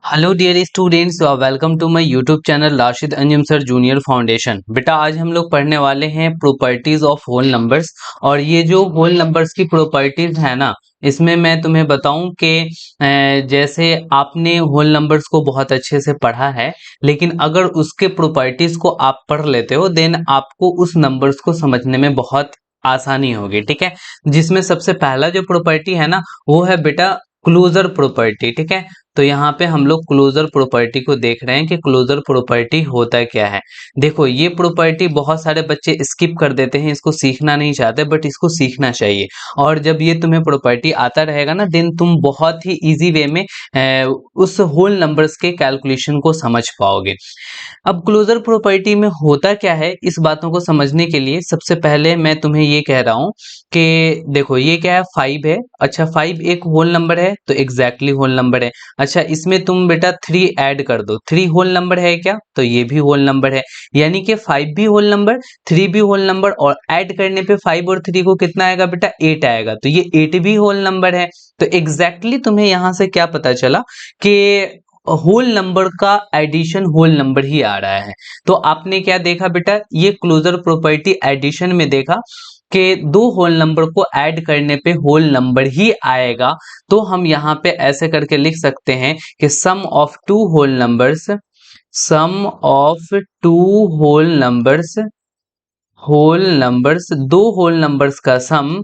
Hello dear students, you are welcome to my YouTube channel Rashid Anjum sir junior foundation. बेटा आज हम लोग पढ़ने वाले हैं प्रॉपर्टीज ऑफ होल नंबर्स। और ये जो होल नंबर्स की प्रॉपर्टीज है ना, इसमें मैं तुम्हें बताऊं कि जैसे आपने होल नंबर्स को बहुत अच्छे से पढ़ा है, लेकिन अगर उसके प्रॉपर्टीज को आप पढ़ लेते हो देन आपको उस नंबर्स को समझने में बहुत आसानी होगी। ठीक है, जिसमें सबसे पहला जो प्रॉपर्टी है ना, वो है बेटा क्लोजर प्रॉपर्टी। ठीक है, तो यहाँ पे हम लोग क्लोजर प्रॉपर्टी को देख रहे हैं कि क्लोजर प्रॉपर्टी होता क्या है। देखो ये प्रॉपर्टी बहुत सारे बच्चे स्किप कर देते हैं, इसको सीखना नहीं चाहते, बट इसको सीखना चाहिए। और जब ये तुम्हें प्रॉपर्टी आता रहेगा ना, देन तुम बहुत ही इजी वे में उस होल नंबर्स के कैलकुलेशन को समझ पाओगे। अब क्लोजर प्रॉपर्टी में होता क्या है, इस बातों को समझने के लिए सबसे पहले मैं तुम्हें ये कह रहा हूँ कि देखो ये क्या है, 5 है। अच्छा 5 एक होल नंबर है, तो एग्जैक्टली होल नंबर है। अच्छा इसमें तुम बेटा 3 ऐड कर दो, 3 होल नंबर है क्या, तो ये भी होल नंबर है। यानी कि 5 भी होल नंबर, 3 भी होल नंबर, और ऐड करने पे 5 और 3 को कितना आएगा बेटा, 8 आएगा, तो ये 8 भी होल नंबर है। तो एग्जैक्टली तुम्हें यहां से क्या पता चला कि होल नंबर का एडिशन होल नंबर ही आ रहा है। तो आपने क्या देखा बेटा, ये क्लोजर प्रॉपर्टी एडिशन में देखा कि दो होल नंबर को ऐड करने पे होल नंबर ही आएगा। तो हम यहाँ पे ऐसे करके लिख सकते हैं कि sum of two whole numbers, sum of two whole numbers, whole numbers, दो होल नंबर्स का sum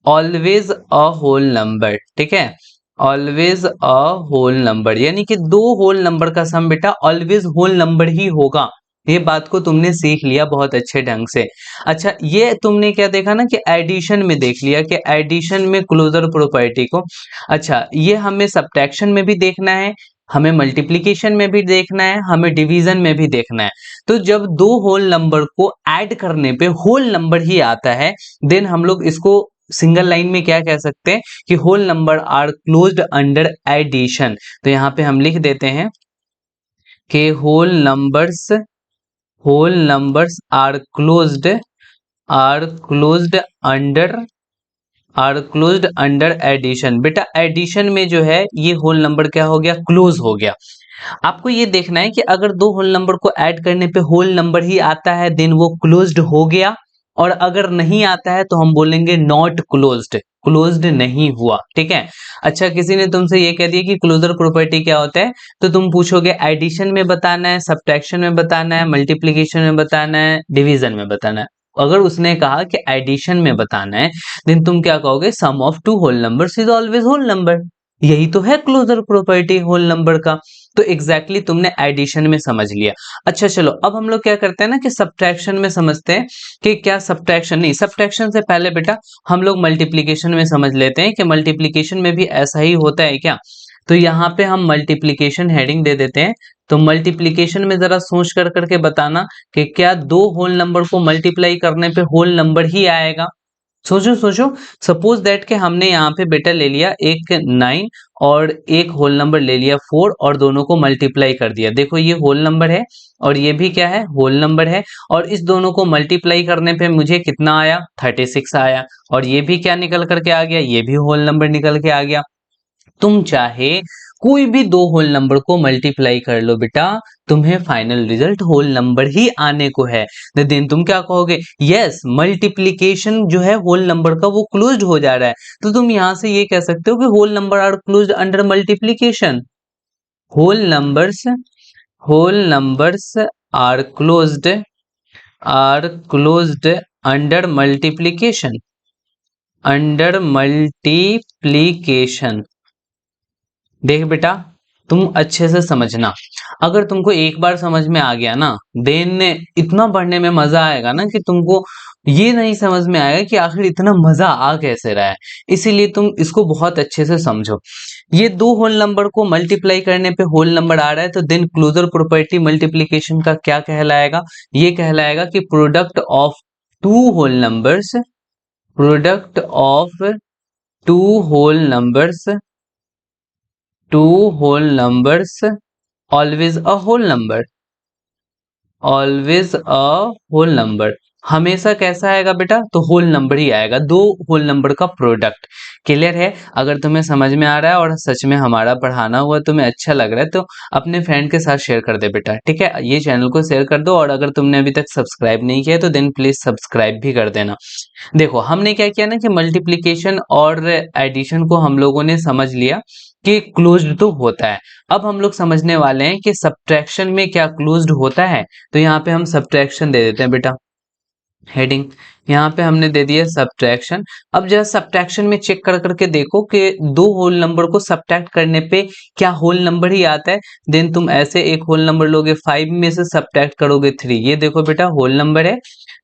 always a whole number. ठीक है, ऑलवेज अ होल नंबर, यानी कि दो होल नंबर का सम बेटा ऑलवेज होल नंबर ही होगा। ये बात को तुमने सीख लिया बहुत अच्छे ढंग से। अच्छा ये तुमने क्या देखा ना कि एडिशन में देख लिया कि एडिशन में क्लोजर प्रॉपर्टी को। अच्छा ये हमें सब्ट्रैक्शन में भी देखना है, हमें मल्टीप्लिकेशन में भी देखना है, हमें डिवीजन में भी देखना है। तो जब दो होल नंबर को ऐड करने पे होल नंबर ही आता है, देन हम लोग इसको सिंगल लाइन में क्या कह सकते हैं कि whole number are closed under addition. तो यहाँ पे हम लिख देते हैं कि whole numbers are closed under addition. बेटा एडिशन में जो है ये होल नंबर क्या हो गया, क्लोज हो गया। आपको ये देखना है कि अगर दो होल नंबर को ऐड करने पे होल नंबर ही आता है देन वो क्लोज्ड हो गया, और अगर नहीं आता है तो हम बोलेंगे नॉट क्लोज्ड, क्लोज्ड नहीं हुआ। ठीक है, अच्छा किसी ने तुमसे ये कह दिया कि क्लोजर प्रॉपर्टी क्या होता है, तो तुम पूछोगे एडिशन में बताना है, सब्ट्रैक्शन में बताना है, मल्टीप्लिकेशन में बताना है, डिवीजन में बताना है। अगर उसने कहा कि एडिशन में बताना है, देन तुम क्या कहोगे, sum of two whole numbers is always whole number. यही तो है क्लोजर प्रॉपर्टी होल नंबर का। तो एग्जैक्टली तुमने एडिशन में समझ लिया। अच्छा चलो अब हम लोग क्या करते हैं ना कि सब्ट्रैक्शन में समझते हैं कि क्या सब्ट्रैक्शन, नहीं सब्ट्रैक्शन से पहले बेटा हम लोग मल्टीप्लिकेशन में समझ लेते हैं कि मल्टीप्लिकेशन में भी ऐसा ही होता है क्या। तो यहाँ पे हम मल्टीप्लिकेशन हेडिंग दे देते हैं। तो मल्टीप्लिकेशन में जरा सोच कर करके बताना कि क्या दो होल नंबर को मल्टीप्लाई करने पे होल नंबर ही आएगा। सोचो सोचो, सपोज दैट के हमने यहाँ पे बेटा ले लिया एक 9 और एक होल नंबर ले लिया 4, और दोनों को मल्टीप्लाई कर दिया। देखो ये होल नंबर है और ये भी क्या है, होल नंबर है, और इस दोनों को मल्टीप्लाई करने पे मुझे कितना आया, 36 आया। और ये भी क्या निकल करके आ गया, ये भी होल नंबर निकल के आ गया। तुम चाहे कोई भी दो होल नंबर को मल्टीप्लाई कर लो बेटा, तुम्हें फाइनल रिजल्ट होल नंबर ही आने को है। देन तुम क्या कहोगे, यस मल्टीप्लिकेशन जो है होल नंबर का वो क्लोज्ड हो जा रहा है। तो तुम यहां से ये कह सकते हो कि whole number are closed under multiplication. Whole numbers whole numbers are closed are closed under multiplication, under multiplication. देख बेटा तुम अच्छे से समझना, अगर तुमको एक बार समझ में आ गया ना, देन इतना पढ़ने में मजा आएगा ना कि तुमको ये नहीं समझ में आएगा कि आखिर इतना मजा आ कैसे रहा है। इसीलिए तुम इसको बहुत अच्छे से समझो। ये दो होल नंबर को मल्टीप्लाई करने पे होल नंबर आ रहा है, तो देन क्लोजर प्रॉपर्टी मल्टीप्लिकेशन का क्या कहलाएगा, ये कहलाएगा कि product of two whole numbers, product of two whole numbers, two whole numbers always a whole number, always a whole number. हमेशा कैसा आएगा बेटा, तो होल नंबर ही आएगा, दो होल नंबर का प्रोडक्ट। क्लियर है? अगर तुम्हें समझ में आ रहा है और सच में हमारा पढ़ाना हुआ तुम्हें अच्छा लग रहा है तो अपने फ्रेंड के साथ शेयर कर दे बेटा, ठीक है? ये चैनल को शेयर कर दो, और अगर तुमने अभी तक सब्सक्राइब नहीं किया है तो देन प्लीज सब्सक्राइब भी कर देना। देखो हमने क्या किया ना कि मल्टीप्लिकेशन और एडिशन को हम लोगों ने समझ लिया कि क्लोज्ड तो होता है। अब हम लोग समझने वाले हैं कि सब्ट्रैक्शन में क्या क्लोज्ड होता है। तो यहाँ पे हम सब्ट्रैक्शन दे देते हैं बेटा, हेडिंग यहाँ पे हमने दे दिया सब्ट्रैक्शन। अब जरा सब्ट्रैक्शन में चेक कर करके देखो कि दो होल नंबर को सब्ट्रैक्ट करने पे क्या होल नंबर ही आता है। देन तुम ऐसे एक होल नंबर लोगे, 5 में से सब्ट्रैक्ट करोगे 3, ये देखो बेटा होल नंबर है,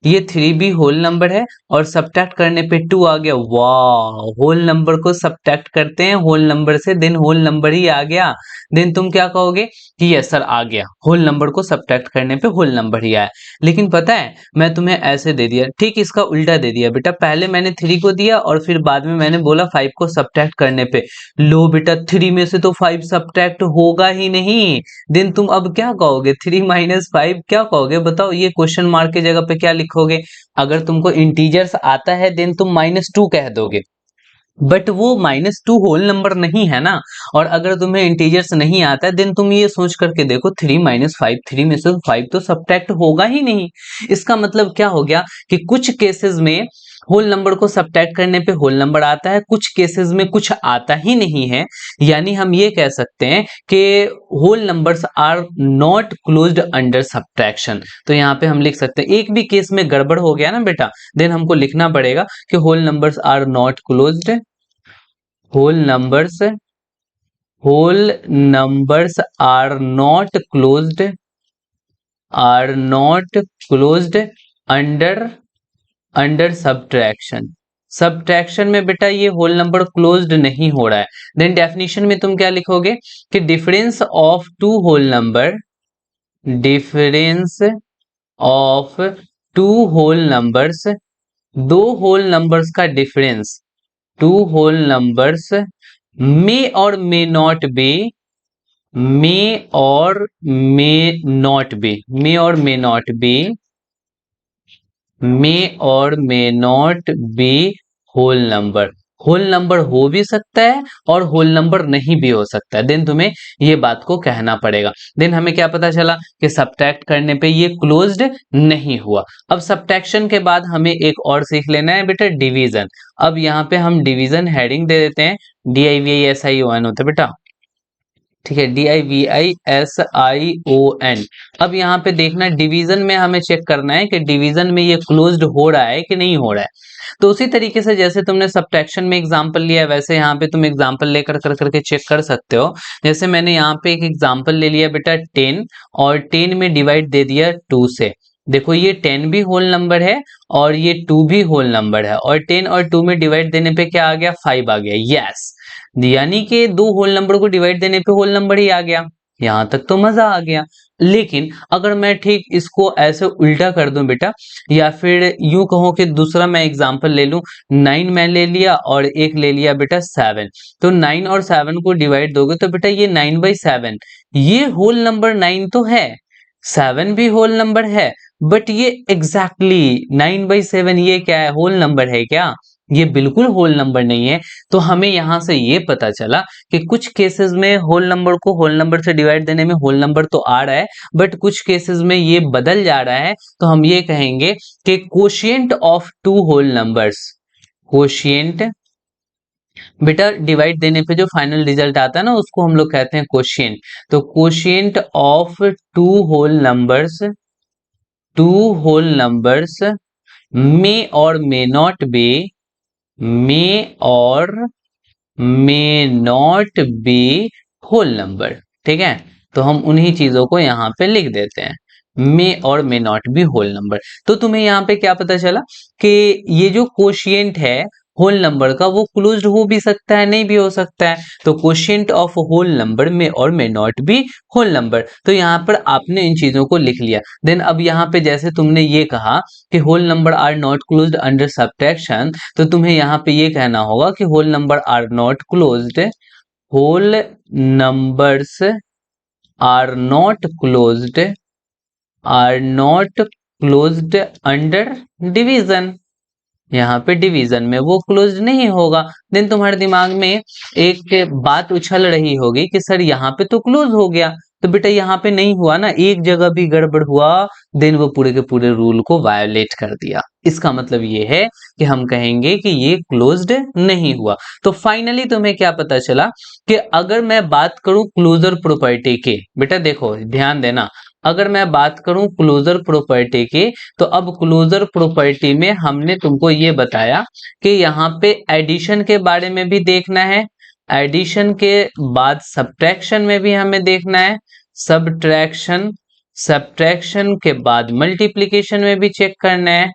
ये 3 भी होल नंबर है, और सब्ट्रैक्ट करने पे 2 आ गया। वाह, होल नंबर को सब्ट्रैक्ट करते हैं होल नंबर से, देन होल नंबर ही आ गया। देन तुम क्या कहोगे कि यस सर आ गया, होल नंबर को सब्ट्रैक्ट करने पे होल नंबर ही आया। लेकिन पता है मैं तुम्हें ऐसे दे दिया, ठीक इसका उल्टा दे दिया बेटा, पहले मैंने 3 को दिया और फिर बाद में मैंने बोला 5 को सब्ट्रैक्ट करने पे। लो बेटा, 3 में से तो 5 सब्ट्रैक्ट होगा ही नहीं। देन तुम अब क्या कहोगे, 3 माइनस 5 क्या कहोगे बताओ, ये क्वेश्चन मार्क की जगह पे क्या लिखोगे? अगर तुमको इंटीजर्स आता है देन तुम -2 कह दोगे, बट वो -2 होल नंबर नहीं है ना। और अगर तुम्हें इंटीजर्स नहीं आता है देन तुम ये सोच करके देखो 3 माइनस 5, 3 में से 5 तो सब्ट्रैक्ट होगा ही नहीं। इसका मतलब क्या हो गया कि कुछ केसेस में होल नंबर को सब्ट्रैक्ट करने पे होल नंबर आता है, कुछ केसेस में कुछ आता ही नहीं है। यानी हम ये कह सकते हैं कि whole numbers are not closed under subtraction. तो यहाँ पे हम लिख सकते हैं, एक भी केस में गड़बड़ हो गया ना बेटा, देन हमको लिखना पड़ेगा कि whole numbers are not closed, whole numbers whole numbers are not closed under under subtraction. Subtraction में बेटा ये होल नंबर क्लोज्ड नहीं हो रहा है। देन डेफिनेशन में तुम क्या लिखोगे कि difference of two whole number, difference of two whole numbers, दो होल नंबर्स का difference, two whole numbers may और मे नॉट बी, मे और मे नॉट बी, मे और मे नॉट बी, मे और may not be whole number. Whole number हो भी सकता है और होल नंबर नहीं भी हो सकता है। देन तुम्हें ये बात को कहना पड़ेगा। देन हमें क्या पता चला कि सब्ट्रैक्ट करने पे ये क्लोज्ड नहीं हुआ। अब सब्ट्रैक्शन के बाद हमें एक और सीख लेना है बेटा, डिवीजन। अब यहाँ पे हम डिवीजन हेडिंग दे देते हैं, DIVISION होता है बेटा, ठीक है, DIVISION। अब यहाँ पे देखना डिवीजन में हमें चेक करना है कि डिवीजन में ये क्लोज्ड हो रहा है कि नहीं हो रहा है। तो उसी तरीके से जैसे तुमने सब्ट्रैक्शन में एग्जांपल लिया है वैसे यहाँ पे तुम एग्जांपल लेकर कर करके चेक कर सकते हो। जैसे मैंने यहाँ पे एक एग्जांपल ले लिया बेटा 10, और 10 में डिवाइड दे दिया 2 से। देखो ये 10 भी होल नंबर है और ये 2 भी होल नंबर है, और 10 और 2 में डिवाइड देने पे क्या आ गया, 5 आ गया। यस, यानी कि दो होल नंबर को डिवाइड देने पे होल नंबर ही आ गया। यहां तक तो मजा आ गया। लेकिन अगर मैं ठीक इसको ऐसे उल्टा कर दूं बेटा, या फिर यूं कहो कि दूसरा मैं एग्जांपल ले लूं, 9 मैं ले लिया और एक ले लिया बेटा 7। तो 9 और 7 को डिवाइड दोगे तो बेटा ये 9/7, ये होल नंबर 9 तो है, 7 भी होल नंबर है, बट ये एग्जैक्टली 9/7 ये क्या है, होल नंबर है क्या? ये बिल्कुल होल नंबर नहीं है। तो हमें यहां से ये पता चला कि कुछ केसेस में होल नंबर को होल नंबर से डिवाइड देने में होल नंबर तो आ रहा है, बट कुछ केसेस में ये बदल जा रहा है। तो हम ये कहेंगे कि quotient of two whole numbers, quotient बेटा डिवाइड देने पे जो फाइनल रिजल्ट आता है ना उसको हम लोग कहते हैं कोशिएंट। तो quotient of two whole numbers, two whole numbers may और मे नॉट बी, मे और may not be whole number. ठीक है, तो हम उन्हीं चीजों को यहाँ पे लिख देते हैं, मे और may not be whole number. तो तुम्हें यहाँ पे क्या पता चला कि ये जो कोशिएंट है होल नंबर का वो क्लोज्ड हो भी सकता है, नहीं भी हो सकता है। तो quotient of whole number may और may not be whole number. तो यहाँ पर आपने इन चीजों को लिख लिया। देन अब यहाँ पे जैसे तुमने ये कहा कि whole number are not closed under subtraction, तो तुम्हें यहाँ पे ये कहना होगा कि whole number are not closed, whole numbers are not closed, are not closed under division, यहाँ पे डिवीजन में वो क्लोज नहीं होगा। देन तुम्हारे दिमाग में एक बात उछल रही होगी कि सर यहाँ पे तो क्लोज हो गया, तो बेटा यहाँ पे नहीं हुआ ना, एक जगह भी गड़बड़ हुआ, देन वो पूरे के पूरे रूल को वायोलेट कर दिया। इसका मतलब ये है कि हम कहेंगे कि ये क्लोज्ड नहीं हुआ। तो फाइनली तुम्हें क्या पता चला कि अगर मैं बात करूं क्लोजर प्रॉपर्टी के, बेटा देखो ध्यान देना, अगर मैं बात करूं क्लोजर प्रॉपर्टी की, तो अब क्लोजर प्रॉपर्टी में हमने तुमको ये बताया कि यहाँ पे एडिशन के बारे में भी देखना है, एडिशन के बाद सब्ट्रैक्शन में भी हमें देखना है, सब्ट्रैक्शन, सब्ट्रैक्शन के बाद मल्टीप्लिकेशन में भी चेक करना है,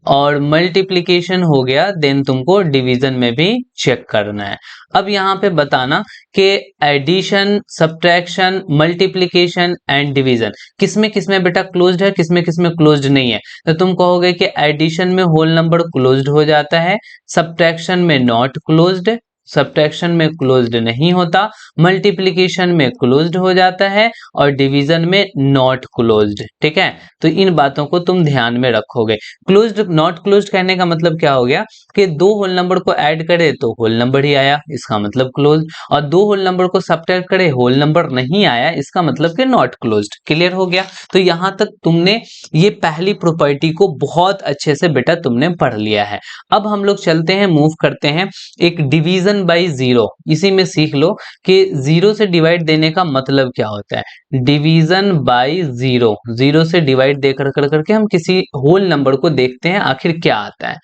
और मल्टीप्लिकेशन हो गया देन तुमको डिवीजन में भी चेक करना है। अब यहाँ पे बताना कि addition, subtraction, multiplication and division किसमें किसमें बेटा क्लोज्ड है, किसमें किसमें क्लोज्ड नहीं है। तो तुम कहोगे कि एडिशन में होल नंबर क्लोज्ड हो जाता है, सब्ट्रैक्शन में नॉट क्लोज्ड, सब्ट्रैक्शन में क्लोज्ड नहीं होता, मल्टीप्लिकेशन में क्लोज्ड हो जाता है, और डिवीजन में नॉट क्लोज्ड। ठीक है, तो इन बातों को तुम ध्यान में रखोगे। क्लोज्ड नॉट क्लोज्ड कहने का मतलब क्या हो गया कि दो होल नंबर को ऐड करे तो होल नंबर ही आया, इसका मतलब क्लोज्ड, और दो होल नंबर को सब्ट्रैक्ट करे होल नंबर नहीं आया, इसका मतलब कि नॉट क्लोज्ड। क्लियर हो गया। तो यहां तक तुमने ये पहली प्रॉपर्टी को बहुत अच्छे से बेटा तुमने पढ़ लिया है। अब हम लोग चलते हैं, मूव करते हैं एक डिवीजन बाय जीरो, इसी में सीख लो कि जीरो से डिवाइड देने का मतलब क्या होता है। डिवीजन बाय जीरो, जीरो से डिवाइड दे कर करके हम किसी होल नंबर को देखते हैं आखिर क्या आता है।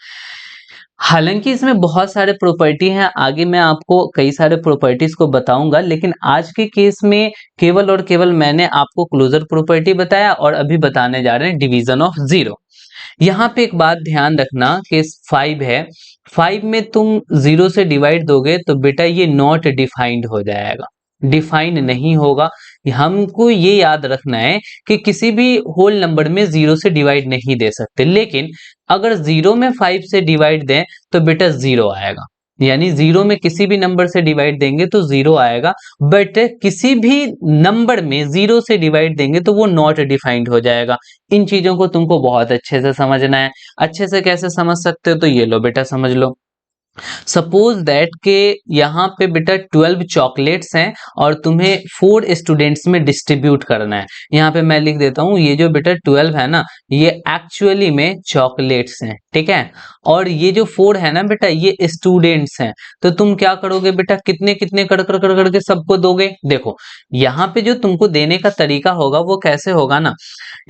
हालांकि इसमें बहुत सारे प्रॉपर्टी हैं, आगे मैं आपको कई सारे प्रॉपर्टीज को बताऊंगा, लेकिन आज के केस में केवल और केवल मैंने आपको क्लोजर प्रॉपर्टी बताया और अभी बताने जा रहे हैं डिवीजन ऑफ जीरो। यहाँ पे एक बात ध्यान रखना कि 5 है, 5 में तुम जीरो से डिवाइड दोगे तो बेटा ये नॉट डिफाइंड हो जाएगा, डिफाइन नहीं होगा। हमको ये याद रखना है कि किसी भी होल नंबर में जीरो से डिवाइड नहीं दे सकते, लेकिन अगर जीरो में 5 से डिवाइड दें तो बेटा जीरो आएगा, यानी जीरो में किसी भी नंबर से डिवाइड देंगे तो जीरो आएगा, बट किसी भी नंबर में जीरो से डिवाइड देंगे तो वो नॉट डिफाइंड हो जाएगा। इन चीजों को तुमको बहुत अच्छे से समझना है। अच्छे से कैसे समझ सकते हो, तो ये लो बेटा समझ लो। सपोज दैट के यहाँ पे बेटा 12 चॉकलेट्स हैं और तुम्हें 4 स्टूडेंट्स में डिस्ट्रीब्यूट करना है। यहाँ पे मैं लिख देता हूँ, ये जो बेटा 12 है ना, ये एक्चुअली में चॉकलेट्स हैं। ठीक है, और ये जो 4 है ना बेटा, ये स्टूडेंट्स हैं। तो तुम क्या करोगे बेटा, कितने कितने कर करके सबको दोगे। देखो यहाँ पे जो तुमको देने का तरीका होगा वो कैसे होगा ना,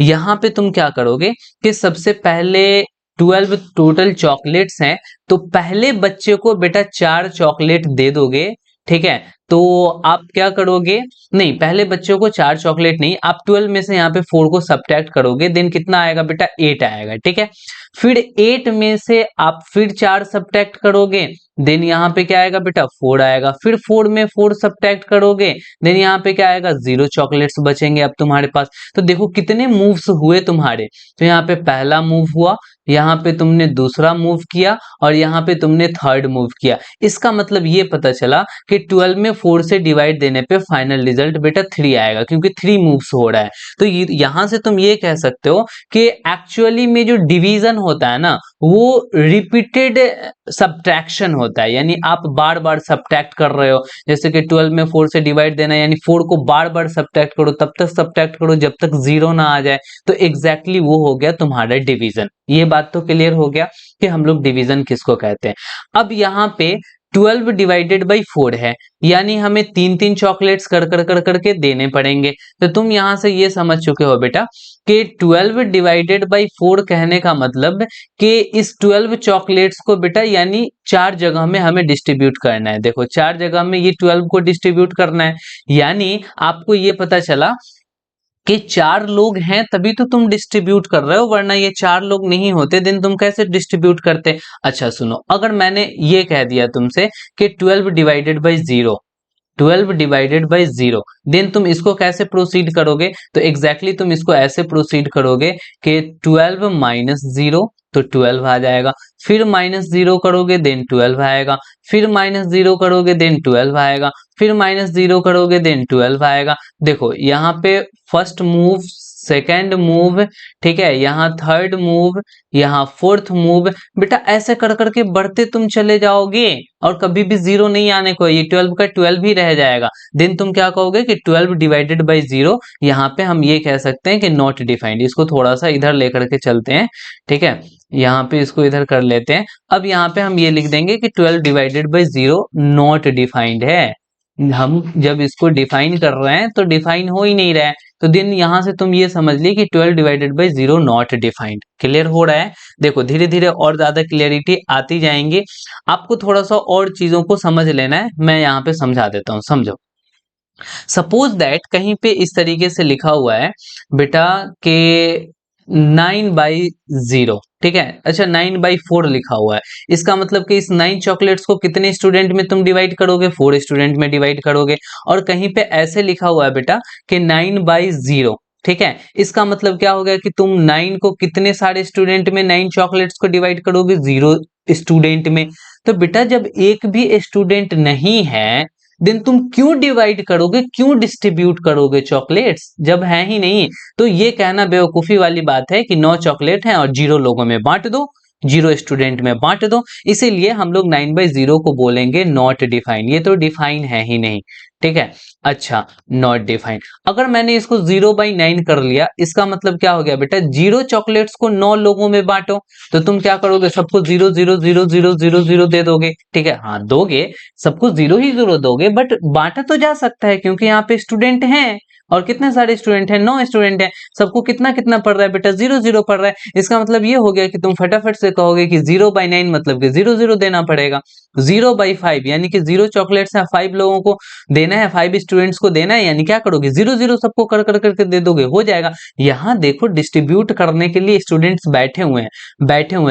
यहाँ पे तुम क्या करोगे कि सबसे पहले 12 टोटल चॉकलेट्स हैं, तो पहले बच्चे को बेटा 4 चॉकलेट दे दोगे। ठीक है, तो आप क्या करोगे, नहीं पहले बच्चों को 4 चॉकलेट नहीं, आप 12 में से यहाँ पे 4 को सब्ट्रैक्ट करोगे, देन कितना आएगा बेटा 8 आएगा। ठीक है, फिर 8 में से आप फिर 4 सब्ट्रैक्ट करोगे, देन यहाँ पे क्या आएगा बेटा 4 आएगा, फिर 4 में 4 सब्ट्रैक्ट करोगे, देन यहाँ पे क्या आएगा 0 चॉकलेट्स बचेंगे अब तुम्हारे पास। तो देखो कितने मूव्स हुए तुम्हारे, तो यहाँ पे पहला मूव हुआ, यहाँ पे तुमने दूसरा मूव किया, और यहाँ पे तुमने थर्ड मूव किया। इसका मतलब ये पता चला कि 12 में 4 से डिवाइड देने पे फाइनल रिजल्ट बेटा 3 आएगा, क्योंकि 3 मूव्स हो रहा है। तो यहाँ से तुम ये कह सकते हो कि एक्चुअली में जो डिवीजन होता है ना, वो रिपीटेड सब्ट्रैक्शन होता है, यानी आप बार बार सब्ट्रैक्ट कर रहे हो। जैसे कि 12 में 4 से डिवाइड देना, यानी 4 को बार बार सब्ट्रैक्ट करो, तब तक सब्ट्रैक्ट करो जब तक जीरो ना आ जाए, तो एग्जैक्टली वो हो गया तुम्हारा डिवीजन। ये बात तो क्लियर हो गया कि हम लोग डिवीजन किसको कहते हैं। अब यहाँ पे 12 डिवाइडेड बाई 4 है, यानी हमें 3-3 चॉकलेट्स कर करके देने पड़ेंगे। तो तुम यहां से ये समझ चुके हो बेटा कि 12 डिवाइडेड बाई 4 कहने का मतलब कि इस 12 चॉकलेट्स को बेटा यानी 4 जगह में हमें डिस्ट्रीब्यूट करना है। देखो 4 जगह में ये 12 को डिस्ट्रीब्यूट करना है, यानी आपको ये पता चला कि 4 लोग हैं तभी तो तुम डिस्ट्रीब्यूट कर रहे हो, वरना ये 4 लोग नहीं होते दिन तुम कैसे डिस्ट्रीब्यूट करते। अच्छा सुनो, अगर मैंने ये कह दिया तुमसे कि 12 divided by 0, 12 divided by 0, then तुम इसको कैसे प्रोसीड करोगे, तो एग्जैक्टली तुम इसको ऐसे प्रोसीड करोगे कि 12 माइनस 0, तो 12 आ जाएगा, फिर माइनस 0 करोगे देन 12 आएगा, फिर माइनस 0 करोगे देन 12 आएगा, फिर माइनस 0 करोगे देन 12 आएगा। देखो यहाँ पे फर्स्ट मूव सेकेंड मूव, ठीक है, यहाँ थर्ड मूव, यहाँ फोर्थ मूव। बेटा ऐसे कर करके बढ़ते तुम चले जाओगे और कभी भी जीरो नहीं आने को, ये 12 का 12 ही रह जाएगा। देन तुम क्या कहोगे कि 12 डिवाइडेड बाई 0, यहाँ पे हम ये कह सकते हैं कि नॉट डिफाइंड। इसको थोड़ा सा इधर लेकर के चलते हैं, ठीक है, यहाँ पे इसको इधर कर लेते हैं। अब यहाँ पे हम ये लिख देंगे कि 12 डिवाइडेड बाई 0 नॉट डिफाइंड है। हम जब इसको डिफाइन कर रहे हैं तो डिफाइन हो ही नहीं रहा है, तो दिन यहां से तुम ये समझ ली कि 12 divided by 0 not defined. Clear हो रहा है? देखो धीरे धीरे और ज्यादा क्लियरिटी आती जाएंगी। आपको थोड़ा सा और चीजों को समझ लेना है, मैं यहाँ पे समझा देता हूँ, समझो। सपोज दैट कहीं पे इस तरीके से लिखा हुआ है बेटा के 9/0, ठीक है, अच्छा 9/4 लिखा हुआ है। इसका मतलब कि इस 9 चॉकलेट्स को कितने स्टूडेंट में तुम डिवाइड करोगे? 4 स्टूडेंट में डिवाइड करोगे। और कहीं पे ऐसे लिखा हुआ है बेटा कि 9/0, ठीक है, इसका मतलब क्या हो गया कि तुम 9 को कितने सारे स्टूडेंट में 9 चॉकलेट्स को डिवाइड करोगे? 0 स्टूडेंट में। तो बेटा जब एक भी स्टूडेंट नहीं है देन तुम क्यों डिवाइड करोगे, क्यों डिस्ट्रीब्यूट करोगे चॉकलेट्स, जब है ही नहीं? तो ये कहना बेवकूफी वाली बात है कि 9 चॉकलेट हैं और 0 लोगों में बांट दो, 0 स्टूडेंट में बांट दो। इसीलिए हम लोग 9/0 को बोलेंगे नॉट डिफाइन। ये तो डिफाइन है ही नहीं, ठीक है। अच्छा, नॉट डिफाइन। अगर मैंने इसको 0/9 कर लिया, इसका मतलब क्या हो गया बेटा? 0 चॉकलेट्स को 9 लोगों में बांटो, तो तुम क्या करोगे? सबको 0 0 0 0 0 0 दे दोगे, ठीक है, हाँ दोगे, सबको 0 ही 0 दोगे, बट बांटा तो जा सकता है क्योंकि यहाँ पे स्टूडेंट हैं। और कितने सारे स्टूडेंट हैं? 9 स्टूडेंट हैं। सबको कितना कितना पड़ रहा है बेटा? 0 0 पड़ रहा है। इसका मतलब ये हो गया कि तुम फटाफट से कहोगे कि 0/9 मतलब कि 0 0 देना पड़ेगा। 0/5 यानी कि 0 चॉकलेट्स हैं, 5 लोगों को देना है, 5 स्टूडेंट्स को देना है, यानी क्या करोगे? 0 0 सबको कर कर करके दे दोगे, हो जाएगा। यहाँ देखो डिस्ट्रीब्यूट करने के लिए स्टूडेंट्स बैठे हुए हैं,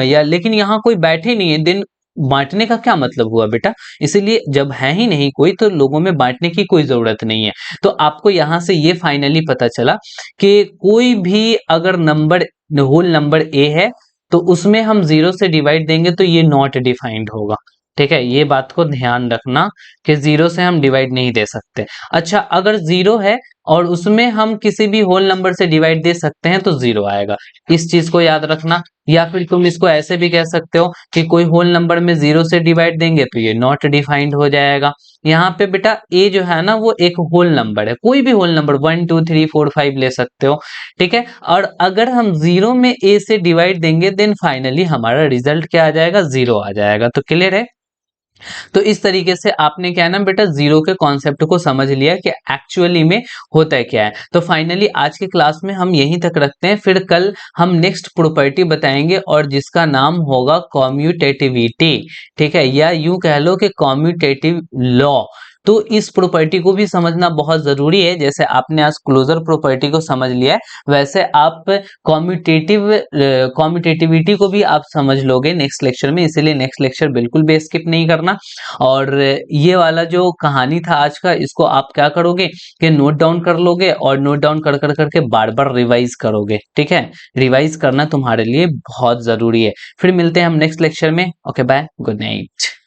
या लेकिन यहाँ कोई बैठे नहीं है, देन बांटने का क्या मतलब हुआ बेटा? इसीलिए जब है ही नहीं कोई तो लोगों में बांटने की कोई जरूरत नहीं है। तो आपको यहां से ये फाइनली पता चला कि कोई भी अगर नंबर होल नंबर ए है तो उसमें हम 0 से डिवाइड देंगे तो ये नॉट डिफाइंड होगा, ठीक है। ये बात को ध्यान रखना कि 0 से हम डिवाइड नहीं दे सकते। अच्छा, अगर 0 है और उसमें हम किसी भी होल नंबर से डिवाइड दे सकते हैं तो 0 आएगा, इस चीज को याद रखना। या फिर तुम इसको ऐसे भी कह सकते हो कि कोई होल नंबर में 0 से डिवाइड देंगे तो ये नॉट डिफाइंड हो जाएगा। यहाँ पे बेटा ए जो है ना वो एक होल नंबर है, कोई भी होल नंबर 1 2 3 4 5 ले सकते हो, ठीक है। और अगर हम 0 में ए से डिवाइड देंगे देन फाइनली हमारा रिजल्ट क्या आ जाएगा? 0 आ जाएगा। तो क्लियर है? तो इस तरीके से आपने क्या है ना बेटा जीरो के कॉन्सेप्ट को समझ लिया कि एक्चुअली में होता है क्या है। तो फाइनली आज की क्लास में हम यहीं तक रखते हैं, फिर कल हम नेक्स्ट प्रॉपर्टी बताएंगे और जिसका नाम होगा कॉम्यूटेटिविटी, ठीक है, या यूं कह लो कि कॉम्यूटेटिव लॉ। तो इस प्रॉपर्टी को भी समझना बहुत जरूरी है। जैसे आपने आज क्लोजर प्रॉपर्टी को समझ लिया है वैसे आप कॉम्यूटेटिविटी को भी आप समझ लोगे नेक्स्ट लेक्चर में, इसीलिए नेक्स्ट लेक्चर बिल्कुल भी स्किप नहीं करना। और ये वाला जो कहानी था आज का, इसको आप क्या करोगे कि नोट डाउन कर लोगे और नोट डाउन कर कर करके बार बार रिवाइज करोगे, ठीक है। रिवाइज करना तुम्हारे लिए बहुत जरूरी है। फिर मिलते हैं हम नेक्स्ट लेक्चर में। Okay bye, good night.